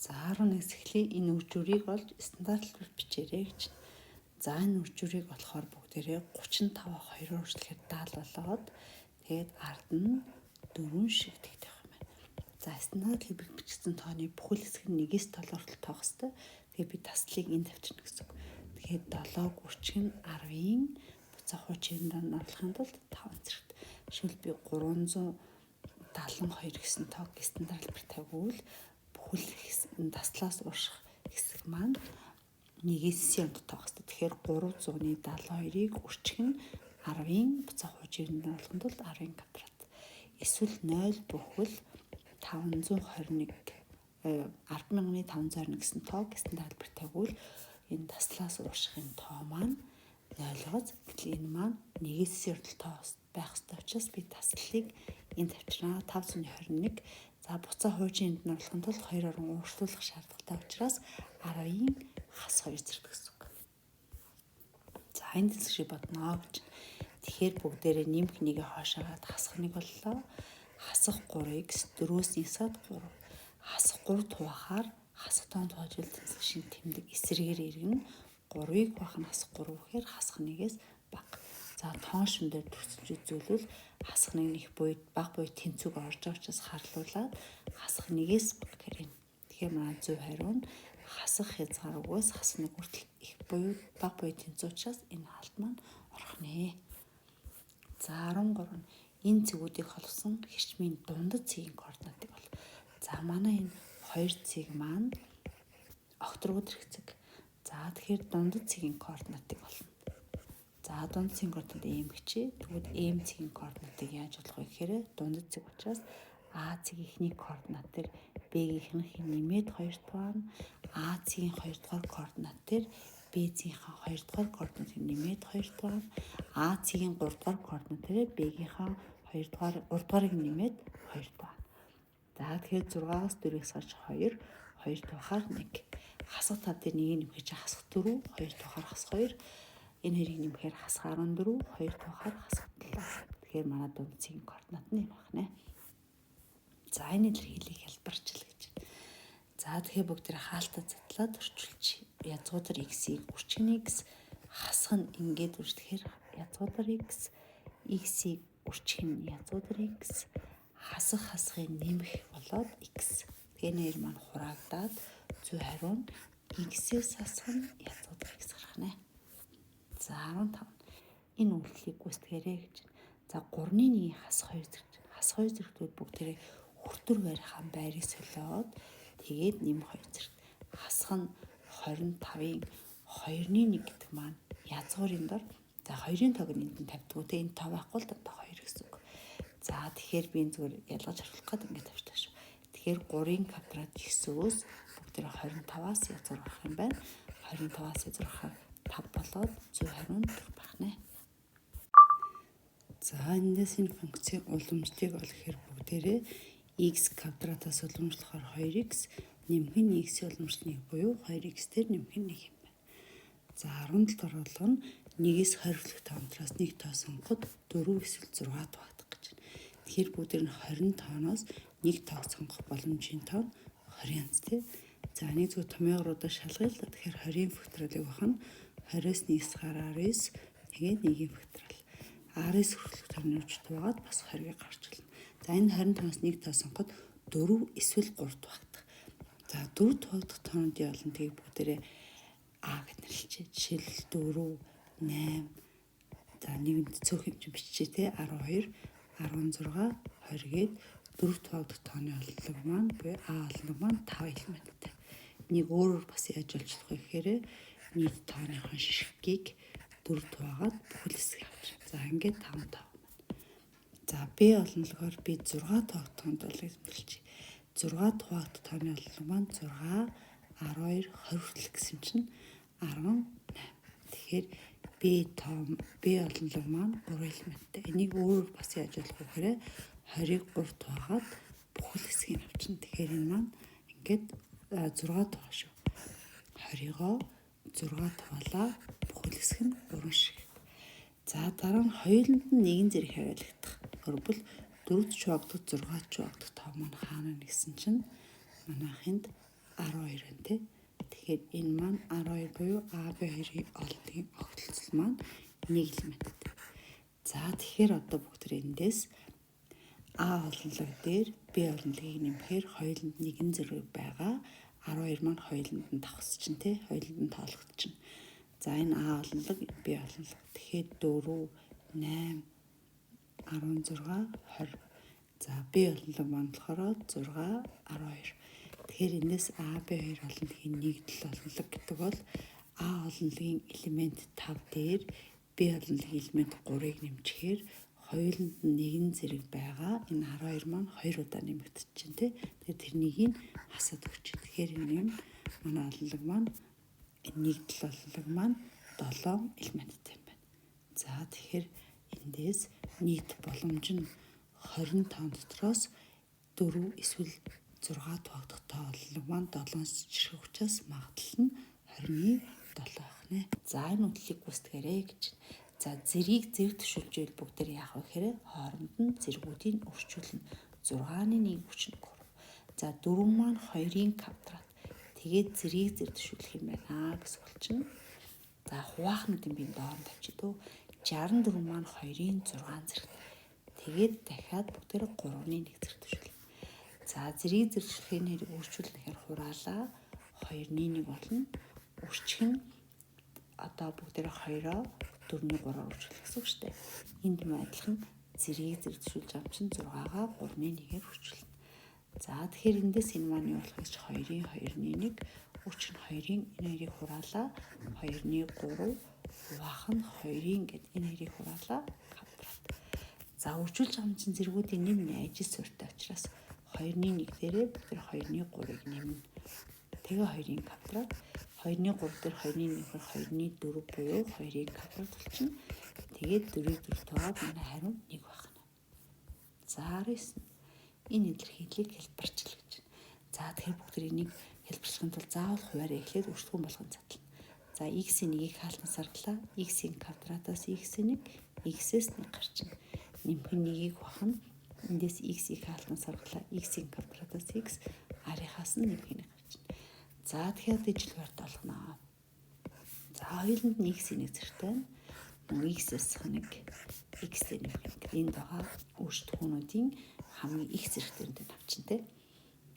За 11-с эхлээ энэ үржүүрийг олж стандартлуулж бичээрэй гэж. За энэ үржүүрийг болохоор бүгдээрээ 35 2-оор үржлэхээр 70 болоод тэгээд ард нь 4 шиг тэгдэг юм байна. За стандартлыг бичсэн тооны бүхэл хэсэг нь 1-с 7 хүртэл тоох хэвээр. Тэгээд би таслыг энд тавьчихна гэсэн үг. Тэгээд 7-г үрчгэн 10-ын буцаа хуучинд оруулахын тулд 5 зэрэгт. Жишээл би 372 гэсэн тоог стандартлаар тавьвал бүхэл таслаас урших хэсэг маань 1-с явд тоох хэвээр. Тэгэхээр 372-ыг үрчгэн 10-ын буцаа хуучинд оруулахын тулд 10-ын квадрат. Эсвэл 0 бүхэл 521 10,521 гэсэн тоог стандартлаар тавьвал энэ таслаас уршихын тоо маань 0-оос энэ маань 1-с хүртэл тоо байх ёстой учраас би таслыг энд тавьчихна 521. За буцаа хуучинд нь оруулахын тулд 2-оор өөрчлөлөх шаардлагатай учраас 10-ын хас 2 зэрэг гэсэн үг. За энэ хэсэг шиг бодноо гэж. Тэгэхээр бүгдээрээ нэмэх нэгээ хоошоогаад хасах нэг боллоо. Хасах 3x 4-өөс нисээд 3. Хасах 3 туухаар хасах тоон тоожил шин тэмдэг эсрэгээр иргэн 3-ыг бах нь хасах 3 гэхээр хасах 1-ээс бага. За тоон шимдэр төрсөж үзүүлвэл хасах 1 их буйд бага буйд тэнцвэг орж байгаа учраас харлуулаад хасах 1-ээс бага гэрэн. Тэгэхээр манай зөв хариу нь хасах хязгааргүйс хасах 1 хүртэл их буйд бага буйд тэнцвэг учраас энэ хаалт маань орох нэ. За 13 энэ цэгүүдийг холбосон хэрчмийн дундад цэгийн координатыг бол. За манай энэ 2 цэг маань огторгууд хэрэгцэг. За тэгэхээр дундад цэгийн координатыг болно. За дундад цэгийн координат m гэчээ. Тэгвэл m цэгийн координатыг яаж олох вэ гэхээр дундад цэг учраас a цэгийн эхний координат дээр b-ийн нэмээд 2 дугаар нь a цэгийн 2 дугаар координат дээр b цэгийн 2 дугаар координатыг нэмээд 2 дугаар a цэгийн 3 дугаар координат дээр b-ийн 2 дугаар 3 дугаарыг нэмээд 2 дугаар. За тэгэхээр 6-аас 4-ийг сарж 2 тухаар 1. Хасах тав дээр нэгийг нэмэхэд хасах 4 2 тухаар хасах 2. Энэ хоёрыг нэмэхээр хасах 14 2 тухаар хасах 7. Тэгэхээр манай дунд цэгийн координат нь юм байна. За энэ илэрхийлийг хэлбэрчил гэж. За тэгэхээр бүгд хаалтаа задлаад орчуулж язгуудар x-ийг үрчгэн x хасах нь ингээд үржлэхээр язгуудар x x-ийг үрчгэн язгуудар x хасахын нэмэх болоод x. Тэгэхээр нэр маань хураагдаад зөв хариу нь x-ээс хасах нь язгуудар x гарах нэ. За 15 энэ үйлдэлийг гүйцэтгээрэй гэж. За 3-1 хасах 2 зэрэг. Хасах 2 зэрэгтүүд бүгдээрээ хүртүр барихаан байрыг солиод тэгээд нэм 2 зэрэг. Хасах нь 25-ын 2-1 гэдэг маань язгуурын дор. За 2-ын тоог нь энд тавьдгүү те энэ тоо байхгүй л дандаа 2 гэсэн үг. За тэгэхээр би энэ зүгээр ялгаж харуулах гээд ингээд тавьчихдаг шүү. Тэгэхээр 3-ын квадрат 9-өөс бүгдээр 25-аас язгуур гарах юм байна. 25-аас язгуурахаар 5 болоод зөв хариу нь 4 байх нэ. За эндээс энэ функцийн уламжлалыг олохоор бүгдээрээ x квадратаас уламжлахаар 2x нэмэх нь x-ийн уламжлалыг буюу 2x дээр нэмэх нь 1 юм байна. За 17 дугаар болгоо нь 1-ээс 20 хүртэлх тоонтроос 1 тоо сонгоход 4 эсвэл 6 тугаадах гэж байна. Тэгэхээр бүгдээр нь 20 тооноос 1 тоог сонгох боломжийн тоо 20 янз тий. За нэг зөв томьёогоороо шалгая л да. Тэгэхээр 20-ийн факториалыг бах нь 20-с нийс гараар 9 тэгээд 1-ийн факториал. 10-с хүртэлх томьёогч тугаад бас 20-ыг гарч ирнэ. За энэ 25-аас 1 тоо сонгоход 4 эсвэл 3 тугаадах. За 4 тугаадах тоонуудын олон тэгээд бүгдээрээ а гэж нэрлэжээ. Жишээлбэл 4 8 за нэгэнд цөөх хэмжээ биччихээ те 12 16 20 гээд 4 тугаадах тооны олонлог маань буюу а олонлог маань 5 элементтэй. Энийг өөрөөр бас яаж олж болох вэ гэхээр нийт тооныхон шишгийг 4 тугаагаад бүхэл хэсэг авчих. За ингээд 5 тоо. За b олонлогоор би 6 тугаадах тоонд олыг нэрлэжээ. 6 тугаадах тооны олонлог маань 6 12 20 хүртэл гэсэн чинь 18. Тэгэхээр b олонлог маань 3 элементтэй. Энийг өөрөөр бас яаж болох вэ гэхээр 20-ыг 3 тугаагаад бүхэл хэсгийг авчихна. Тэгэхээр энэ маань ингээд 6 тугаа шүү. 20-го 6 тугаалаа бүхэл хэсэг нь 3 шиг. За дараа нь хоёуланд нь нэгэн зэрэг хариулагдах. Өөрөвл 4 чугаагдаг 6 чугаагдаг тоо маань хаана гэсэн чинь манайхынд 12 байна тий. Тэгэхээр энэ маань 12 буюу AB2-ийн олонгийн огтлцол маань 1 элементтэй. За тэгэхээр одоо бүгд эндээс А олонлог дээр B олонлогийг нэмэхээр хоёуланд нэгэн зэрэг байгаа. 12 маань хоёуланд нь давхсчин тий. Хоёуланд нь тоологдчихно. За энэ А олонлог B олонлог. Тэгэхээр 4 8 16 20. За B олонлог маань болохоор 6 12. Тэгэхээр эндээс AB2 олонлогийн нэгдэл олонлог гэдэг бол А олонлогийн элемент 5 дээр B олонлогийн элемент 3-ыг нэмчихээр хоёуланд нь нэгэн зэрэг байгаа. Энэ 12 маань 2 удаа нэмэгдчихэв тий. Тэгэхээр тэрнийг нь хасаад өгч. Тэгэхээр энэ юм манай олонлог маань нэгдэл олонлог маань 7 элементтэй юм байна. За тэгэхээр эндээс нийт боломж нь 25 дотроос 4 эсвэл 6 тоогдох тоо олонлог маань 7-оос жирэх учраас магадлал нь 27 байх нэ. За энэ үдлийг гүйцэтгээрэй гэж. За зэргийг зэрэг төшөлжүүл бүгдээр яах вэ гэхээр хооронд нь зэргүүдийг өрчүүлнэ. 6-ны 1 хүчин 3. За 4 маань 2-ын квадрат. Тэгээд зэргийг зэрэг төшүүлэх юм байна гэж болчихно. За хуваахнуудын би доорн тавьчихъя. 64 маань 2-ын 6 зэрэг. Тэгээд дахиад бүгдээр 3-ны 1 зэрэг төшүүлнэ. За зэргийг зэрэг төшүүлэхийн хэрэг өрчүүлнэхээр хураалаа 2-ны 1 болно. Өрчих нь одоо бүгдээр 2-оо 4-ний 3-оор өрчүүлэх гэсэн үг шүү дээ. Энд юм адилхан зэргийг зэрэг төшүүлж авч чинь 6-гаа 3-ны 1-ээр өрчүүлнэ. За тэгэхээр эндээс энэ маань юу болох гэж 2-ын 2-ны 1 өрчин 2-ын энэ хоёрыг хураалаа 2-ны 3 хуваах нь 2-ын гэд энэ хоёрыг хураалаа квадрат. За өрчүүлж байгаа чинь зэргүүдийн нэмнэ ажил суурьтай учраас 2-ны 1 дээрээ бүгд 2-ны 3-ыг нэмнэ. Тэгээ 2-ын квадрат 2-ны 3 дээр 2-ны 1-ээр 2-ны 4 буюу 2-ыг квадрат болчихно. Тэгээд 4-ийг 4 таагаад манай хариу 1 байна. За 19. Энэ илэрхийллийг хэлбэрчил гэж. За тэгэхээр бүгд энийг хэлбэрчлэхин тулд заавал хуваарь эхлээд өрсөлдөөн болгон задлана. За x-ийн 1-ийг хаалтнаас аргалаа. X-ийн квадратаас x-ийн 1, x-ээс 1 гарчна. Нэмэх нь 1-ийг бахна. Эндээс x-ийг хаалтнаас аргалаа. X-ийн квадратаас x, арийнхаас нь нэмэх нь гарчна. За тэгэхээр дэжил барьд болгоно. За хоёуланд нь x-ийн 1 зэрэгтэй байна. X-ээс 1, x-тэй нэмэх. Энд байгаа өөрчлөлтүүдийн хамгийн их зэрэгтэй навчин тэ.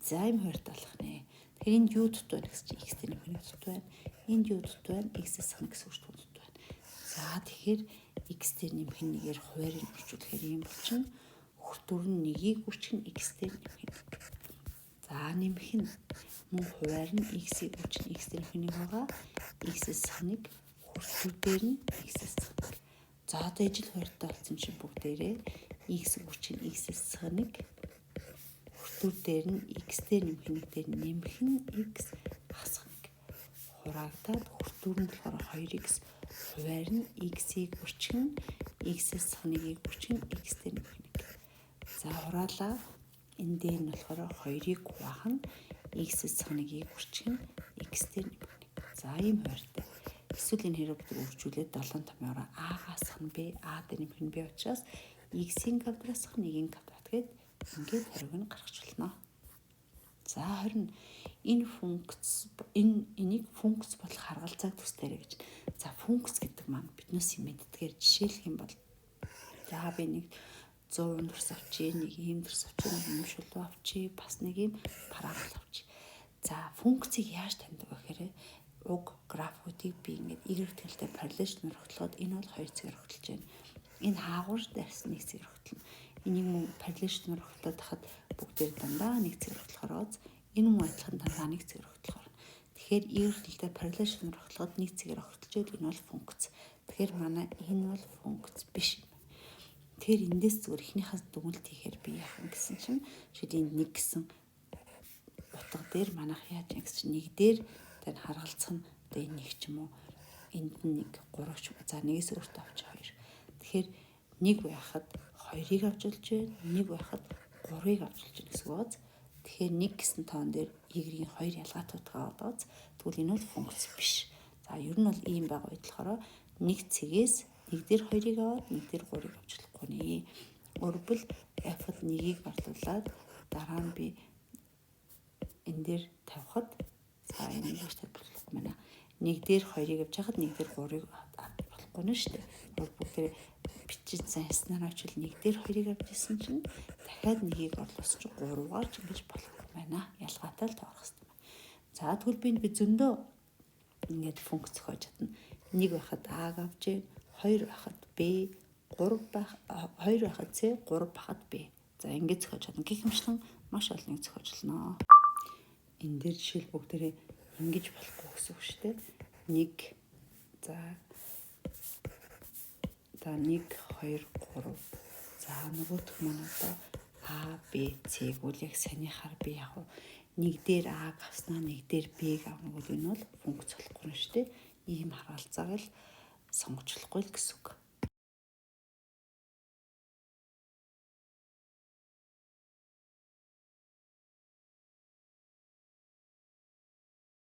За юм хоёрт болох нэ. Тэгэхээр энд юу дут байна гэсэн чинь x-тэй нэмэх дут байна. Энд юу дут байна? X-ээс 1 гэсэн өөрчлөлт дут байна. За тэгэхээр x-тэй нэмэх нэгээр хуваарийг өрчүүлэхээр юм болчихно. Хүртүр нь 1-ийг үрчгэн x-тэй нэмэх. За нэмэх нь мөн хуваар нь x-ийг үрчгэн x-тэй нэмэх нэг байгаа. X-ээс 1 хүртүр дээр нь x-ээс 1. За одоо ижил хоёртой болсон чинь бүгдээрээ x үрчгэн x-ээс 1 хүртүр дээр нь x-тэй нэмэх нэг дээр нэмэх нь x хасах 1. Хураагдаад хүртүр нь болохоор 2x хуваар нь x-ийг үрчгэн x-ээс 1-ийг үрчгэн x-тэй нэмэх 1. За хураалаа энэ дээр нь болохоор 2-ыг хуваах нь x-ээс 1-ийг үрчгэн x-тэй нэмэх 1. За ийм хоёртой. Эсвэл энэ хэрэг бүгд үржүүлээд 7 томьёороо А-гаас нь Б, А дээр нэмэх нь Б учраас x-ийн квадратаас 1-ийн квадрат гээд ингээд хариуг нь гаргаж болно. За харин энэ функц энийг функц болох харгалзааг төслөөрэй гэж. За функц гэдэг маань биднээс юм мэддгээр жишээлх юм бол за би нэг 100 төрс авчи, нэг ийм төрс авчи, нэг юм шулуу авчи, бас нэг ийм парабол авчи. За функцийг яаж таньдаг вэ гэхээр уг графуудыг би ингээд y тэлтэй параллелшнээр хөтлөхөд энэ бол 2 цэгээр хөтлөж байна. Энэ хаагуурж дарс 1 цэгээр хөтлөнө. Энийг мөн параллелшнээр хөтлөд хахад бүгдээр дандаа 1 цэгээр хөтлөхөөр энэ мөн адилхан дандаа 1 цэгээр хөтлөхөөр. Тэгэхээр y тэлтэй параллелшнээр хөтлөхөд 1 цэгээр хөтлөжөөд энэ бол функц. Тэгэхээр манай энэ бол функц биш юм. Тэгэхээр эндээс зүгээр эхнийхээс дүгнэлт хийхээр би яах вэ гэсэн чинь шийдийн 1 гэсэн утга дээр манайх яаж юм гэсэн чинь 1 дээр тань харгалзах нь одоо энэ нэг ч юм уу энд нь 1 3 ч за 1-ээс өөртөө авч 2. Тэгэхээр 1 байхад 2-ыг авч болж байна, 1 байхад 3-ыг авч болж байна гэсэн үг. Тэгэхээр 1 гэсэн тоон дээр y-ийн 2 ялгаатай утгаа болоод тэгвэл энэ бол функц биш. За ер нь бол ийм байгаа үед болохоор 1 цэгээс 1 дээр 2-ыг аваад 1 дээр 3-ыг авч болохгүй нэ. Өөрөвл f-д 1-ийг орлуулад дараа нь би энэ дээр тавихад за энэ гэж тайлбарлах юм байна. 1 дээр 2-ыг авч хахад 1 дээр 3-ыг болохгүй нь шүү дээ. Бүгдээ бичиж занснараа ч 1 дээр 2-ыг авч исэн чинь дахиад 1-ийг орлуулсан чинь 3-аар ч ингэж болох юм байна. Ялгаатай л тоорох хэрэгтэй байна. За тэгвэл би зөндөө ингээд функц зохиож чадна. 1 байхад А-г авчээ, 2 байхад Б, 2 байхад С, 3 байхад Б. За ингэж зохиож чадна. Гихмчлэн маш олныг зохиожлноо. Энэ дээр жишээл бүгдээрээ ингэж болохгүй гэсэн үг шүү дээ. 1 за 1 2 3 за нөгөөх маань одоо А, Б, С гүйл яг санийхаар би яг 1 дээр А-г авснаа 1 дээр Б-г авна гэвэл энэ бол функц болохгүй нь шүү дээ. Ийм хараалцааг л сонгочлохгүй л гэсэн үг.